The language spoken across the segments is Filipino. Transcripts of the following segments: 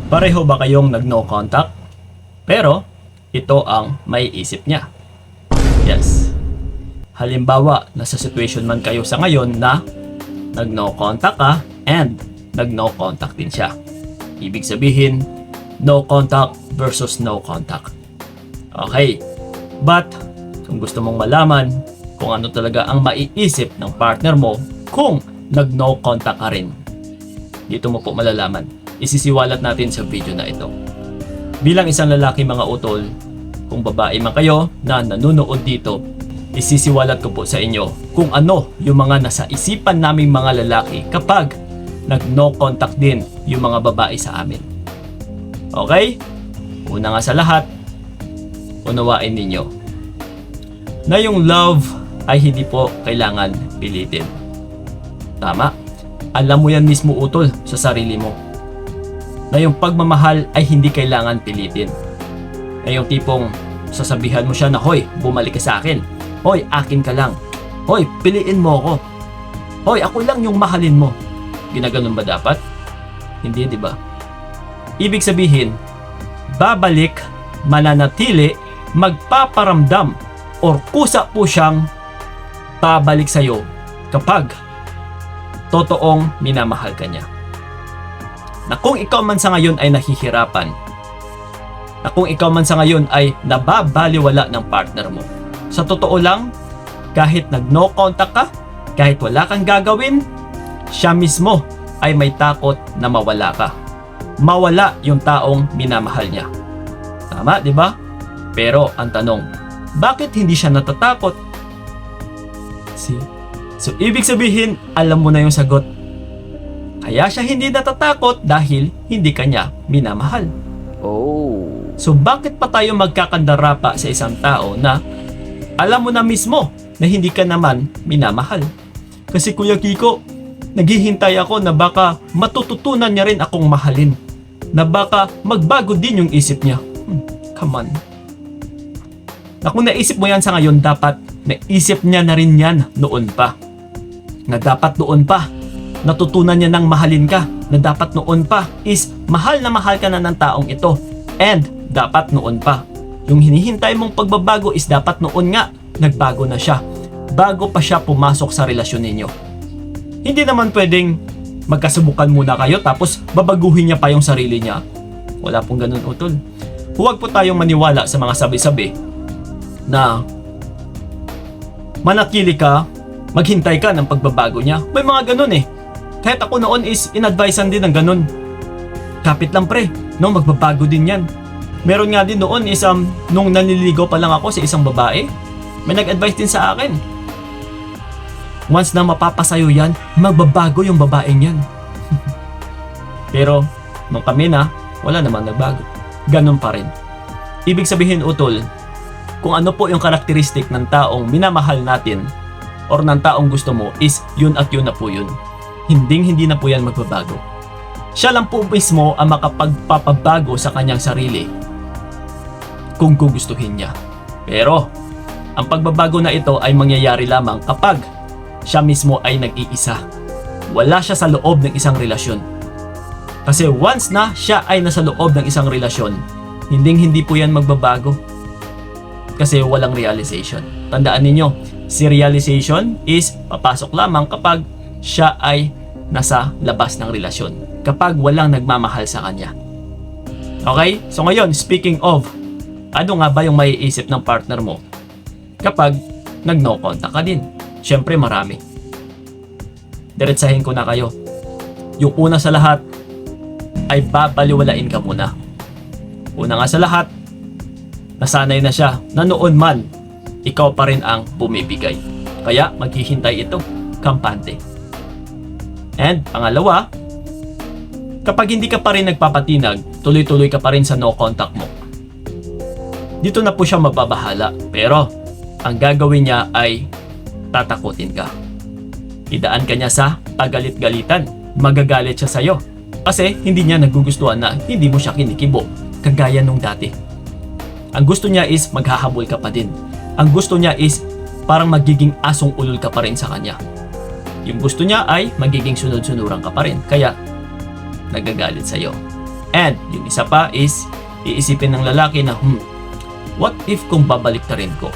Pareho ba kayong nag-no contact? Pero, ito ang may isip niya. Yes. Halimbawa, nasa situation man kayo sa ngayon na nag-no contact ka and nag-no contact din siya. Ibig sabihin, no contact versus no contact. Okay. But, kung gusto mong malaman kung ano talaga ang maiisip ng partner mo kung nag-no contact ka rin, dito mo po malalaman. Isisiwalat natin sa video na ito. Bilang isang lalaki mga utol, kung babae man kayo na nanonood dito, isisiwalat ko po sa inyo kung ano yung mga nasa isipan naming mga lalaki kapag nag-no contact din yung mga babae sa amin. Okay? Una nga sa lahat, unawain ninyo na yung love ay hindi po kailangan pilitin. Tama? Alam mo yan mismo utol sa sarili mo na yung pagmamahal ay hindi kailangan pilitin. Na yung tipong sasabihan mo siya na, hoy, bumalik ka sa akin. Hoy, akin ka lang. Hoy, piliin mo ako. Hoy, ako lang yung mahalin mo. Ginaganon ba dapat? Hindi, di ba? Ibig sabihin, babalik, mananatili, magpaparamdam, or kusa po siyang babalik sa'yo kapag totoong minamahal ka niya. Na kung ikaw man sa ngayon ay nahihirapan, na kung ikaw man sa ngayon ay nababaliwala ng partner mo, sa totoo lang, kahit nag-no contact ka, kahit wala kang gagawin, siya mismo ay may takot na mawala ka. Mawala yung taong minamahal niya. Tama, di ba? Pero ang tanong, bakit hindi siya natatakot? See? So, ibig sabihin, alam mo na yung sagot. Kaya siya hindi natatakot dahil hindi kanya minamahal. Oh. So bakit pa tayo magkakandarapa sa isang tao na alam mo na mismo na hindi ka naman minamahal? Kasi Kuya Kiko, naghihintay ako na baka matututunan niya rin akong mahalin. Na baka magbago din yung isip niya. Come on. Na kung naisip mo yan sa ngayon, dapat naisip niya na rin yan noon pa. Na dapat noon pa natutunan niya ng mahalin ka, na dapat noon pa is mahal na mahal ka na ng taong ito, and dapat noon pa yung hinihintay mong pagbabago is dapat noon nga nagbago na siya bago pa siya pumasok sa relasyon ninyo. Hindi naman pwedeng magkasubukan muna kayo tapos babaguhin niya pa yung sarili niya. Wala pong ganun utol. Huwag po tayong maniwala sa mga sabi-sabi na manatili ka, maghintay ka ng pagbabago niya. May mga ganun eh. Kahit ako noon is in-advisean din ng ganun. Kapit lang pre, no, magbabago din yan. Meron nga din noon is nung nanliligaw pa lang ako sa isang babae, may nag-advise din sa akin. Once na mapapasayo yan, magbabago yung babaeng yan. Pero nung kami na, wala namang nagbago. Ganun pa rin. Ibig sabihin utol, kung ano po yung karakteristik ng taong minamahal natin or ng taong gusto mo is yun at yun na po yun. Hindi na po yan magbabago. Siya lang po mismo ang makapagpapabago sa kanyang sarili kung gugustuhin niya. Pero, ang pagbabago na ito ay mangyayari lamang kapag siya mismo ay nag-iisa. Wala siya sa loob ng isang relasyon. Kasi once na siya ay nasa loob ng isang relasyon, hindi po yan magbabago. Kasi walang realization. Tandaan ninyo, si realization is papasok lamang kapag siya ay nasa labas ng relasyon, kapag walang nagmamahal sa kanya. Okay? So ngayon, speaking of, ano nga ba yung maiisip ng partner mo kapag nag-no contact ka din? Syempre marami. Diretsahin ko na kayo. Yung una sa lahat ay babaliwalain ka muna. Una nga sa lahat, nasanay na siya na noon man ikaw pa rin ang bumibigay. Kaya maghihintay ito, kampante. And pangalawa, kapag hindi ka pa rin nagpapatinag, tuloy-tuloy ka pa rin sa no contact mo, dito na po siya mababahala. Pero ang gagawin niya ay tatakutin ka. Idaan ka niya sa pagalit-galitan. Magagalit siya sa'yo kasi hindi niya nagugustuhan na hindi mo siya kinikibo kagaya nung dati. Ang gusto niya is maghahabol ka pa din. Ang gusto niya is parang magiging asong ulol ka pa rin sa kanya. Yung gusto niya ay magiging sunod-sunuran ka pa rin. Kaya nagagalit sa'yo. And yung isa pa is, iisipin ng lalaki na, what if kung babaliktarin ko?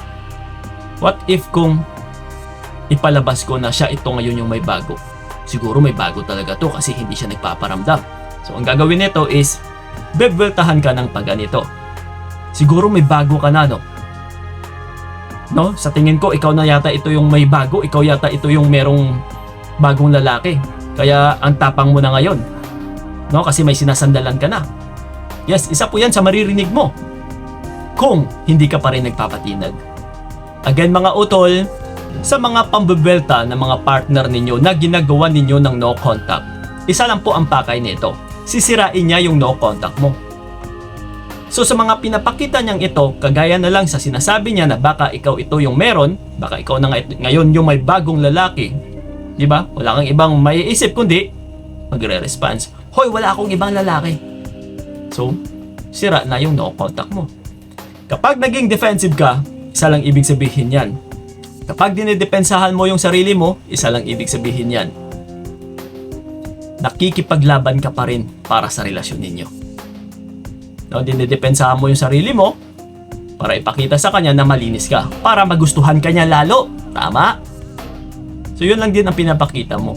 What if kung ipalabas ko na siya ito ngayon yung may bago? Siguro may bago talaga to kasi hindi siya nagpaparamdam. So ang gagawin nito is, bebeltahan ka ng pagganito. Siguro may bago ka na, no? No? Sa tingin ko, ikaw na yata ito yung may bago. Ikaw yata ito yung merong bagong lalaki. Kaya ang tapang mo na ngayon. No? Kasi may sinasandalan ka na. Yes, isa po yan sa maririnig mo. Kung hindi ka pa rin nagpapatinag. Again mga utol, sa mga pambebelta ng mga partner ninyo na ginagawa ninyo ng no contact, isa lang po ang pakay nito. Sisirain niya yung no contact mo. So sa mga pinapakita niyang ito, kagaya na lang sa sinasabi niya na baka ikaw ito yung meron, baka ikaw na ngayon yung may bagong lalaki, di ba? Wala kang ibang maiisip kundi magre-response, hoy, wala akong ibang lalaki. So, sira na yung no contact mo. Kapag naging defensive ka, isa lang ibig sabihin yan. Kapag dinidepensahan mo yung sarili mo, isa lang ibig sabihin yan. Nakikipaglaban ka pa rin para sa relasyon ninyo. No, dinidepensahan mo yung sarili mo para ipakita sa kanya na malinis ka, para magustuhan ka niya lalo. Tama? So yun lang din ang pinapakita mo.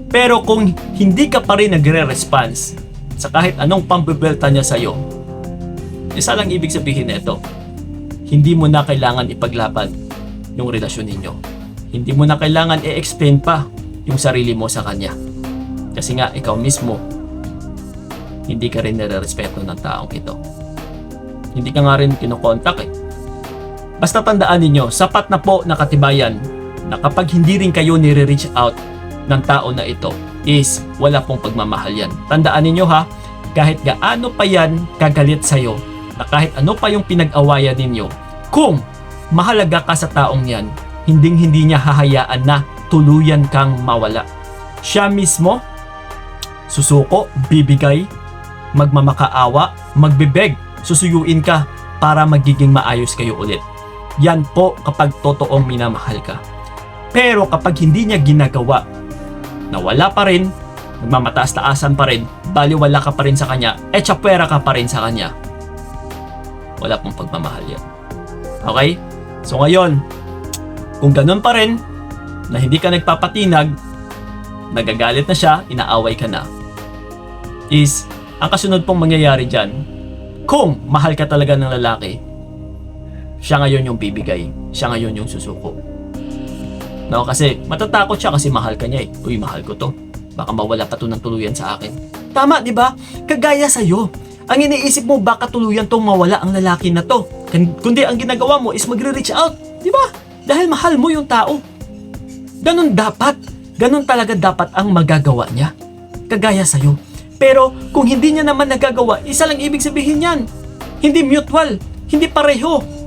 Pero kung hindi ka pa rin nagre-response sa kahit anong pambebelta niya sa'yo, isa lang ibig sabihin nito, hindi mo na kailangan ipaglaban yung relasyon ninyo. Hindi mo na kailangan i-explain pa yung sarili mo sa kanya. Kasi nga, ikaw mismo, hindi ka rin nare-respeto ng taong ito. Hindi ka nga rin kinokontak eh. Basta tandaan ninyo, sapat na po na katibayan na kapag hindi rin kayo nire-reach out ng tao na ito, is wala pong pagmamahal yan. Tandaan ninyo ha, kahit gaano pa yan kagalit sa'yo, na kahit ano pa yung pinag-awayan ninyo, kung mahalaga ka sa taong yan, hinding-hindi niya hahayaan na tuluyan kang mawala. Siya mismo, susuko, bibigay, magmamakaawa, magbibeg, susuyuin ka para magiging maayos kayo ulit. Yan po kapag totoong minamahal ka. Pero kapag hindi niya ginagawa, na wala pa rin, nagmamataas-taasan pa rin, baliwala ka pa rin sa kanya, tsapwera ka pa rin sa kanya, wala pong pagmamahal yan. Okay? So ngayon, kung ganun pa rin, na hindi ka nagpapatinag, nagagalit na siya, inaaway ka na, is, ang kasunod pong mangyayari dyan, kung mahal ka talaga ng lalaki, siya ngayon yung bibigay, siya ngayon yung susuko. No, kasi matatakot siya kasi mahal ka niya eh. Uy, mahal ko to. Baka mawala pa to ng tuluyan sa akin. Tama, di ba? Kagaya sa'yo. Ang iniisip mo, baka tuluyan tong mawala ang lalaki na to. Kundi ang ginagawa mo is magre-reach out. Di ba? Dahil mahal mo yung tao. Ganun dapat. Ganun talaga dapat ang magagawa niya. Kagaya sa'yo. Pero kung hindi niya naman nagagawa, isa lang ibig sabihin yan. Hindi mutual. Hindi pareho.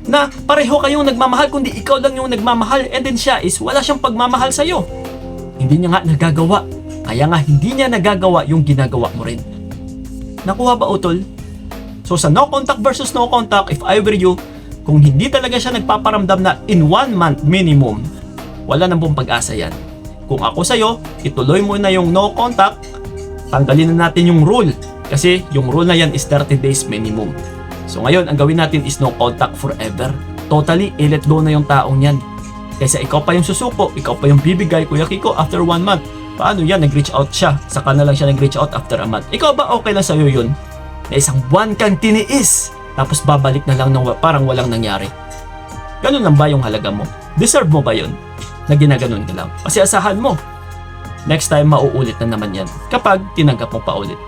Na pareho kayong nagmamahal, kundi ikaw lang yung nagmamahal, and then siya is wala siyang pagmamahal sa'yo. Hindi niya nga nagagawa. Kaya nga hindi niya nagagawa yung ginagawa mo rin. Nakuha ba, utol? So sa no contact versus no contact, if I were you, kung hindi talaga siya nagpaparamdam na in 1 month minimum, wala nang pong pag-asa yan. Kung ako sa'yo, ituloy mo na yung no contact, tanggalin na natin yung rule. Kasi yung rule na yan is 30 days minimum. So ngayon, ang gawin natin is no contact forever. Totally, i-let go na yung taong yan. Kaysa ikaw pa yung susuko, ikaw pa yung bibigay, Kuya Kiko, after 1 month. Paano yan? Nag-reach out siya. Saka na lang siya nag-reach out after a month. Ikaw ba okay lang sa'yo yun? Na isang buwan kang tiniis, tapos babalik na lang ng parang walang nangyari. Ganun lang ba yung halaga mo? Deserve mo ba yun? Na ginaganon ka lang? Kasi asahan mo, next time mauulit na naman yan kapag tinanggap mo pa ulit.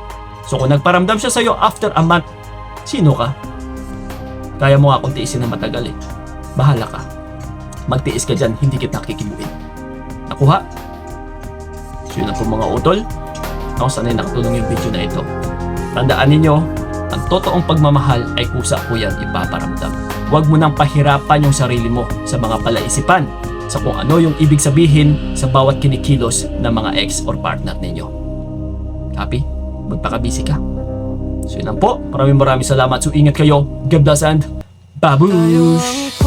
So kung nagparamdam siya sa'yo after a month, sino ka? Kaya mo nga kung tiisin na matagal eh. Bahala ka. Magtiis ka dyan, hindi kita kikibuin. Nakuha? So yun ang po mga utol. Ako sanay nakatulong yung video na ito. Tandaan ninyo, ang totoong pagmamahal ay kusa po yan ipaparamdam. Huwag mo nang pahirapan yung sarili mo sa mga palaisipan sa kung ano yung ibig sabihin sa bawat kinikilos ng mga ex or partner ninyo. Copy? Magpaka-busy ka. So yun lang po. Maraming salamat. So ingat kayo. God bless and babush!